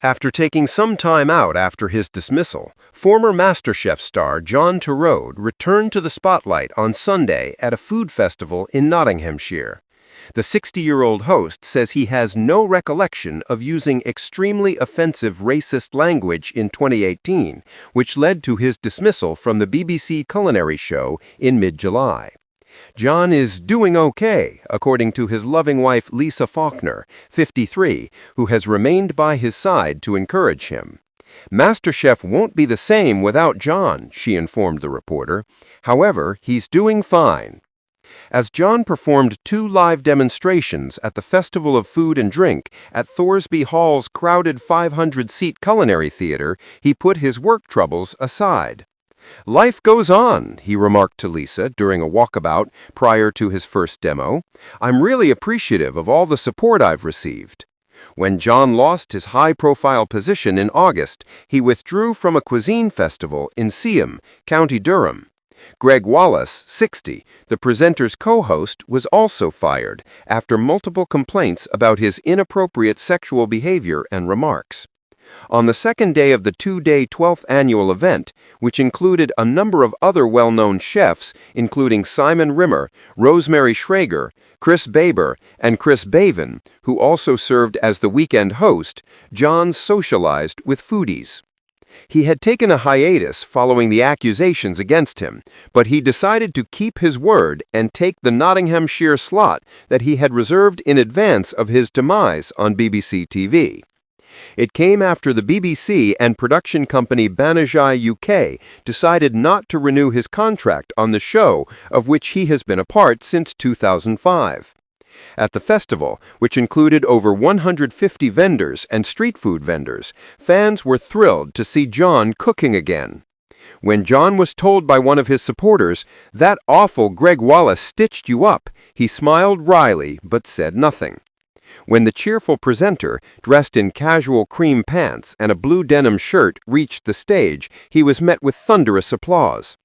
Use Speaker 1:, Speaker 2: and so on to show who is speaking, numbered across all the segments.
Speaker 1: After taking some time out after his dismissal, former MasterChef star John Torode returned to the spotlight on Sunday at a food festival in Nottinghamshire. The 60-year-old host says he has no recollection of using extremely offensive racist language in 2018, which led to his dismissal from the BBC culinary show in mid-July. John is doing okay, according to his loving wife Lisa Faulkner, 53, who has remained by his side to encourage him. MasterChef won't be the same without John, she informed the reporter. However, he's doing fine. As John performed 2 live demonstrations at the Festival of Food and Drink at Thoresby Hall's crowded 500-seat culinary theater, he put his work troubles aside. "Life goes on," he remarked to Lisa during a walkabout prior to his first demo. "I'm really appreciative of all the support I've received." When John lost his high-profile position in August, he withdrew from a cuisine festival in Seaham, County Durham. Greg Wallace, 60, the presenter's co-host, was also fired after multiple complaints about his inappropriate sexual behavior and remarks. On the second day of the 2-day 12th annual event, which included a number of other well-known chefs, including Simon Rimmer, Rosemary Schrager, Chris Baber, and Chris Bavin, who also served as the weekend host, John socialized with foodies. He had taken a hiatus following the accusations against him, but he decided to keep his word and take the Nottinghamshire slot that he had reserved in advance of his demise on BBC TV. It came after the BBC and production company Banijay UK decided not to renew his contract on the show, of which he has been a part since 2005. At the festival, which included over 150 vendors and street food vendors, fans were thrilled to see John cooking again. When John was told by one of his supporters, "That awful Greg Wallace stitched you up," he smiled wryly but said nothing. When the cheerful presenter, dressed in casual cream pants and a blue denim shirt, reached the stage, he was met with thunderous applause.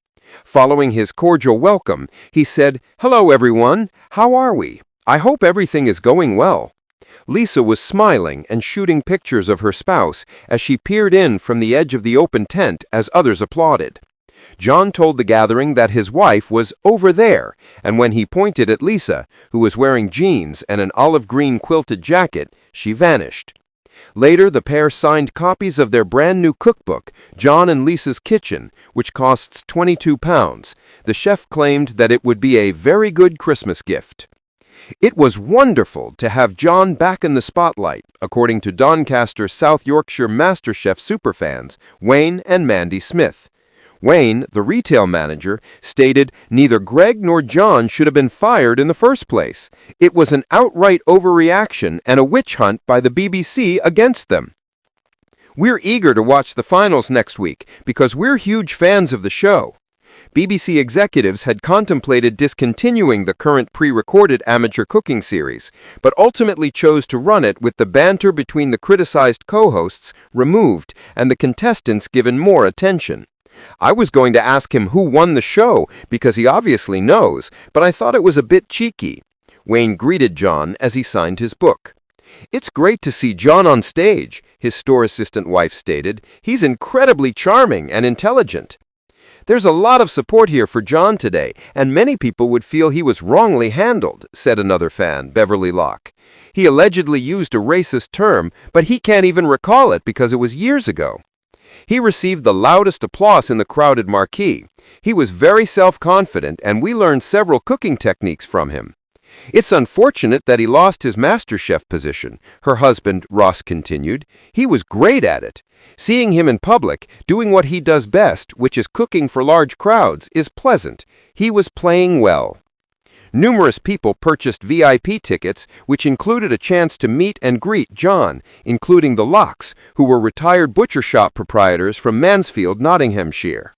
Speaker 1: Following his cordial welcome, he said, "Hello everyone, how are we? I hope everything is going well." Lisa was smiling and shooting pictures of her spouse as she peered in from the edge of the open tent as others applauded. John told the gathering that his wife was over there, and when he pointed at Lisa, who was wearing jeans and an olive green quilted jacket, she vanished. Later, the pair signed copies of their brand new cookbook, John and Lisa's Kitchen, which costs £22. The chef claimed that it would be a very good Christmas gift. "It was wonderful to have John back in the spotlight," according to Doncaster, South Yorkshire MasterChef superfans Wayne and Mandy Smith. Wayne, the retail manager, stated, "Neither Greg nor John should have been fired in the first place. It was an outright overreaction and a witch hunt by the BBC against them. We're eager to watch the finals next week because we're huge fans of the show." BBC executives had contemplated discontinuing the current pre-recorded amateur cooking series, but ultimately chose to run it with the banter between the criticized co-hosts removed and the contestants given more attention. "I was going to ask him who won the show because he obviously knows, but I thought it was a bit cheeky." Wayne greeted John as he signed his book. "It's great to see John on stage," his store assistant wife stated. "He's incredibly charming and intelligent." "There's a lot of support here for John today, and many people would feel he was wrongly handled," said another fan, Beverly Locke. "He allegedly used a racist term, but he can't even recall it because it was years ago." He received the loudest applause in the crowded marquee. "He was very self-confident, and we learned several cooking techniques from him." "It's unfortunate that he lost his MasterChef position," her husband, Ross, continued. "He was great at it. Seeing him in public, doing what he does best, which is cooking for large crowds, is pleasant. He was playing well." Numerous people purchased VIP tickets, which included a chance to meet and greet John, including the Locks, who were retired butcher shop proprietors from Mansfield, Nottinghamshire.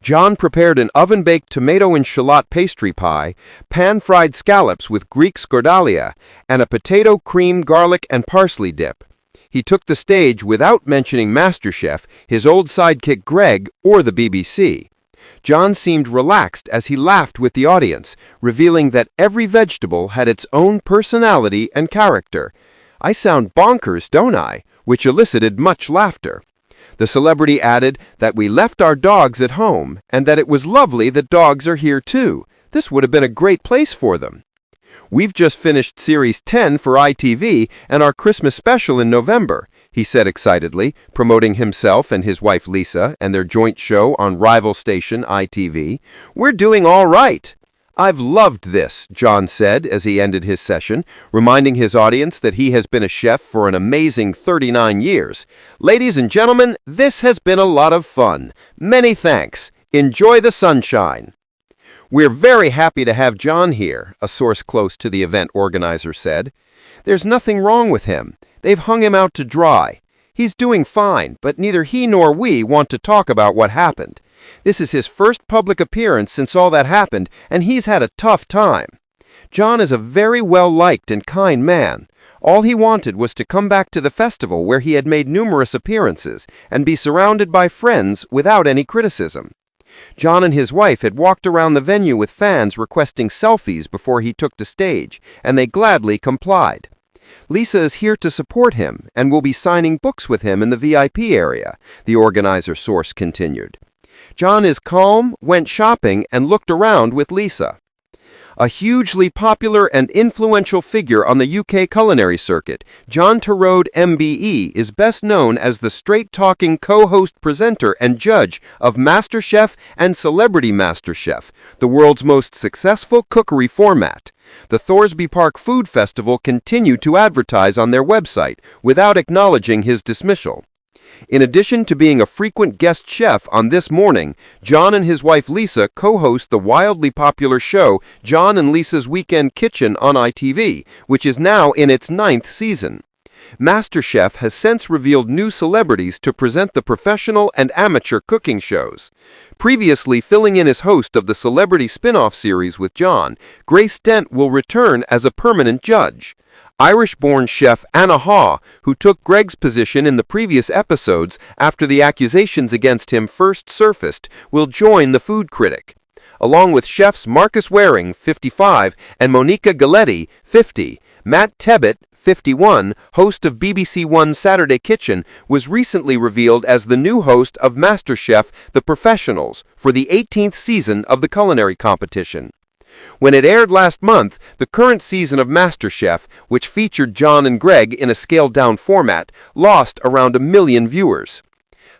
Speaker 1: John prepared an oven-baked tomato and shallot pastry pie, pan-fried scallops with Greek scordalia, and a potato, cream, garlic, and parsley dip. He took the stage without mentioning MasterChef, his old sidekick Greg, or the BBC. John seemed relaxed as he laughed with the audience, revealing that every vegetable had its own personality and character. "I sound bonkers, don't I? which elicited much laughter. The celebrity added that we left our dogs at home and that it was lovely that dogs are here too. This would have been a great place for them. We've just finished Series 10 for ITV and our Christmas special in November, he said excitedly, promoting himself and his wife Lisa and their joint show on rival station ITV. We're doing all right. I've loved this, John said as he ended his session, reminding his audience that he has been a chef for an amazing 39 years. Ladies and gentlemen, this has been a lot of fun. Many thanks. Enjoy the sunshine. We're very happy to have John here, a source close to the event organizer said. There's nothing wrong with him. They've hung him out to dry. He's doing fine, but neither he nor we want to talk about what happened. This is his first public appearance since all that happened, and he's had a tough time. John is a very well-liked and kind man. All he wanted was to come back to the festival where he had made numerous appearances and be surrounded by friends without any criticism. John and his wife had walked around the venue with fans requesting selfies before he took the stage, and they gladly complied. Lisa is here to support him and will be signing books with him in the VIP area, the organizer source continued. John is calm, went shopping, and looked around with Lisa. A hugely popular and influential figure on the UK culinary circuit, John Torode MBE is best known as the straight-talking co-host, presenter, and judge of MasterChef and Celebrity MasterChef, the world's most successful cookery format. The Thorsby Park Food Festival continued to advertise on their website without acknowledging his dismissal. In addition to being a frequent guest chef on This Morning, John and his wife Lisa co-host the wildly popular show John and Lisa's Weekend Kitchen on ITV, which is now in its 9th season. MasterChef has since revealed new celebrities to present the professional and amateur cooking shows. Previously filling in as host of the celebrity spin-off series with John, Grace Dent will return as a permanent judge. Irish-born chef Anna Haw, who took Greg's position in the previous episodes after the accusations against him first surfaced, will join the food critic. Along with chefs Marcus Waring, 55, and Monica Galletti, 50, Matt Tebbett, 51, host of BBC One's Saturday Kitchen, was recently revealed as the new host of MasterChef The Professionals for the 18th season of the culinary competition. When it aired last month, the current season of MasterChef, which featured John and Greg in a scaled-down format, lost around 1 million viewers.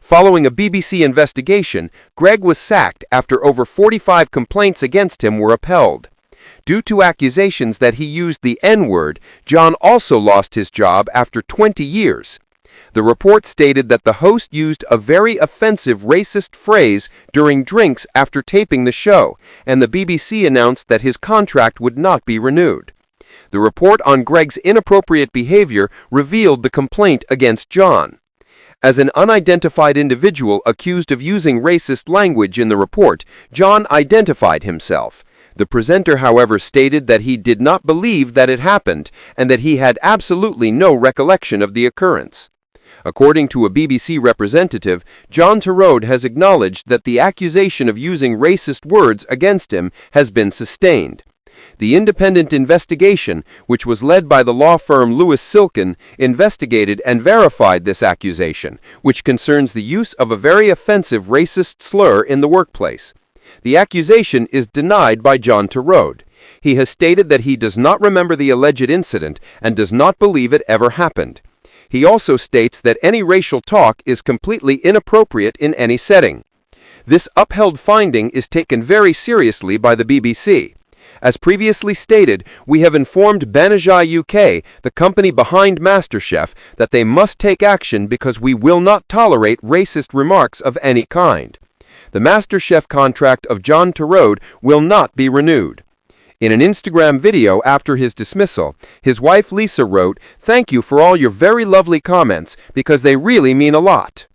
Speaker 1: Following a BBC investigation, Greg was sacked after over 45 complaints against him were upheld. Due to accusations that he used the N-word, John also lost his job after 20 years. The report stated that the host used a very offensive racist phrase during drinks after taping the show, and the BBC announced that his contract would not be renewed. The report on Greg's inappropriate behavior revealed the complaint against John. As an unidentified individual accused of using racist language in the report, John identified himself. The presenter, however, stated that he did not believe that it happened and that he had absolutely no recollection of the occurrence. According to a BBC representative, John Torode has acknowledged that the accusation of using racist words against him has been sustained. The independent investigation, which was led by the law firm Lewis Silkin, investigated and verified this accusation, which concerns the use of a very offensive racist slur in the workplace. The accusation is denied by John Torode. He has stated that he does not remember the alleged incident and does not believe it ever happened. He also states that any racial talk is completely inappropriate in any setting. This upheld finding is taken very seriously by the BBC. As previously stated, we have informed Banijay UK, the company behind MasterChef, that they must take action because we will not tolerate racist remarks of any kind. The MasterChef contract of John Torode will not be renewed. In an Instagram video after his dismissal, his wife Lisa wrote, "Thank you for all your very lovely comments because they really mean a lot."